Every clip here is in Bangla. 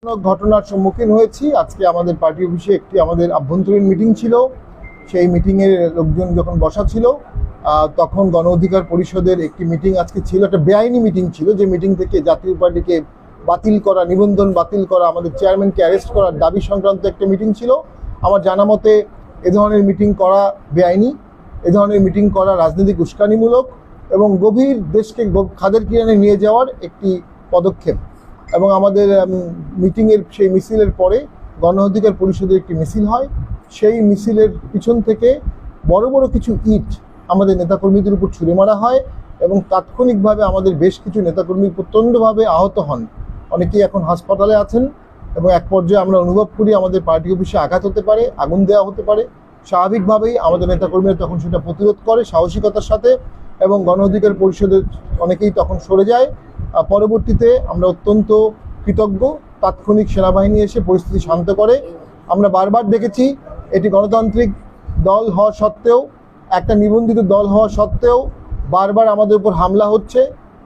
ঘটনার সম্মুখীন হয়েছি। আজকে আমাদের পার্টি অফিসে একটি আমাদের আভ্যন্তরীণ মিটিং ছিল। সেই মিটিংয়ের লোকজন যখন বসা ছিল তখন গণ অধিকার পরিষদের একটি মিটিং আজকে ছিল, একটা বেআইনি মিটিং ছিল, যে মিটিং থেকে জাতীয় পার্টিকে বাতিল করা, নিবন্ধন বাতিল করা, আমাদের চেয়ারম্যানকে অ্যারেস্ট করার দাবি সংক্রান্ত একটা মিটিং ছিল। আমার জানা মতে এ ধরনের মিটিং করা বেআইনি, এ ধরনের মিটিং করা রাজনৈতিক উস্কানিমূলক এবং গভীর দেশকে খাদের কিনারে নিয়ে যাওয়ার একটি পদক্ষেপ। এবং আমাদের মিটিংয়ের সেই মিছিলের পরে গণ অধিকার পরিষদের একটি মিছিল হয়। সেই মিছিলের পিছন থেকে বড় বড় কিছু ইট আমাদের নেতাকর্মীদের উপর ছুঁড়ে মারা হয় এবং তাৎক্ষণিকভাবে আমাদের বেশ কিছু নেতাকর্মী প্রচণ্ডভাবে আহত হন। অনেকেই এখন হাসপাতালে আছেন এবং এক পর্যায়ে আমরা অনুভব করি আমাদের পার্টি অফিসে আঘাত হতে পারে, আগুন দেওয়া হতে পারে। স্বাভাবিকভাবেই আমাদের নেতাকর্মীরা তখন সেটা প্রতিরোধ করে সাহসিকতার সাথে এবং গণ অধিকার পরিষদের অনেকেই তখন সরে যায়। পরবর্তীতে আমরা অত্যন্ত কৃতজ্ঞ, তাৎক্ষণিক সেনাবাহিনী এসে পরিস্থিতি শান্ত করে। আমরা বারবার দেখেছি এটি গণতান্ত্রিক দল হওয়া সত্ত্বেও, একটা নিবন্ধিত দল হওয়া সত্ত্বেও বারবার আমাদের উপর হামলা হচ্ছে।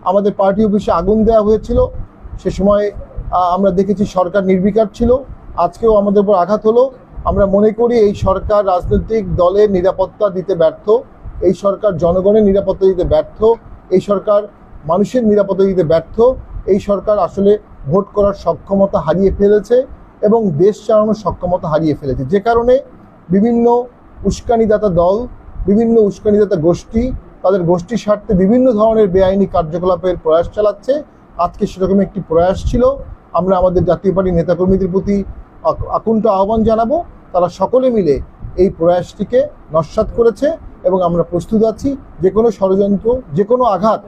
আমাদের পার্টি অফিসে আগুন দেওয়া হয়েছিল, সে সময় আমরা দেখেছি সরকার নির্বিকার ছিল। আজকেও আমাদের উপর আঘাত হলো। আমরা মনে করি এই সরকার রাজনৈতিক দলের নিরাপত্তা দিতে ব্যর্থ, এই সরকার জনগণের নিরাপত্তা দিতে ব্যর্থ, এই সরকার মানুষের নিরাপত্তা দিতে ব্যর্থ। এই সরকার আসলে ভোট করার সক্ষমতা হারিয়ে ফেলেছে এবং দেশ চালানোর সক্ষমতা হারিয়ে ফেলেছে, যে কারণে বিভিন্ন উস্কানিদাতা দল, বিভিন্ন উস্কানিদাতা গোষ্ঠী তাদের গোষ্ঠীর স্বার্থে বিভিন্ন ধরনের বেআইনি কার্যকলাপের প্রয়াস চালাচ্ছে। আজকে সেরকম একটি প্রয়াস ছিল। আমরা আমাদের জাতীয় পার্টির নেতাকর্মীদের প্রতি আকুণ্ঠ আহ্বান জানাবো, তারা সকলে মিলে এই প্রয়াসটিকে নস্যাৎ করেছে এবং আমরা প্রস্তুত আছি যে কোনো ষড়যন্ত্র, যে কোনো আঘাত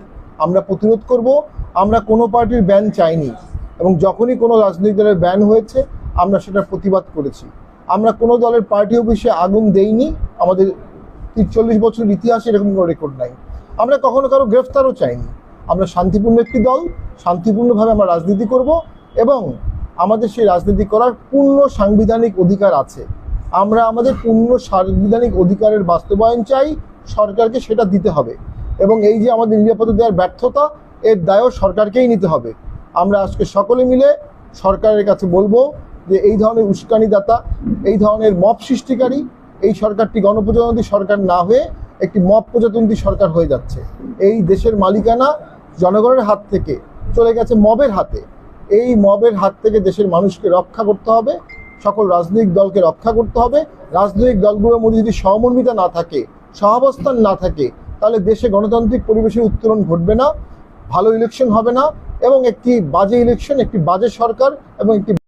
আমরা প্রতিরোধ করব। আমরা কোনো পার্টির ব্যান চাইনি এবং যখনই কোনো রাজনৈতিক দলের ব্যান হয়েছে আমরা সেটার প্রতিবাদ করেছি। আমরা কোনো দলের পার্টি অফিসে আগুন দেইনি, আমাদের ৪০ বছরের ইতিহাসে এরকম কোনো রেকর্ড নাই। আমরা কখনো কারো গ্রেফতারও চাইনি। আমরা শান্তিপূর্ণ একটি দল, শান্তিপূর্ণভাবে আমরা রাজনীতি করব এবং আমাদের সেই রাজনীতি করার পূর্ণ সাংবিধানিক অধিকার আছে। আমরা আমাদের পূর্ণ সাংবিধানিক অধিকারের বাস্তবায়ন চাই, সরকারকে সেটা দিতে হবে এবং এই যে আমাদের নিরাপত্তা দেওয়ার ব্যর্থতা, এর দায়ও সরকারকেই নিতে হবে। আমরা আজকে সকলে মিলে সরকারের কাছে বলবো যে এই ধরনের উস্কানিদাতা, এই ধরনের মব সৃষ্টিকারী এই সরকারটি গণপ্রজাতন্ত্রী সরকার না হয়ে একটি মব প্রজাতন্ত্রী সরকার হয়ে যাচ্ছে। এই দেশের মালিকানা জনগণের হাত থেকে চলে গেছে মবের হাতে। এই মবের হাত থেকে দেশের মানুষকে রক্ষা করতে হবে, সকল রাজনৈতিক দলকে রক্ষা করতে হবে। রাজনৈতিক দলগুলোর মধ্যে যদি সহমর্মিতা না থাকে, সহাবস্থান না থাকে, তাহলে দেশে গণতান্ত্রিক পরিবেশের উত্তরণ ঘটবে না, ভালো ইলেকশন হবে না এবং একটি বাজে ইলেকশন, একটি বাজে সরকার এবং একটি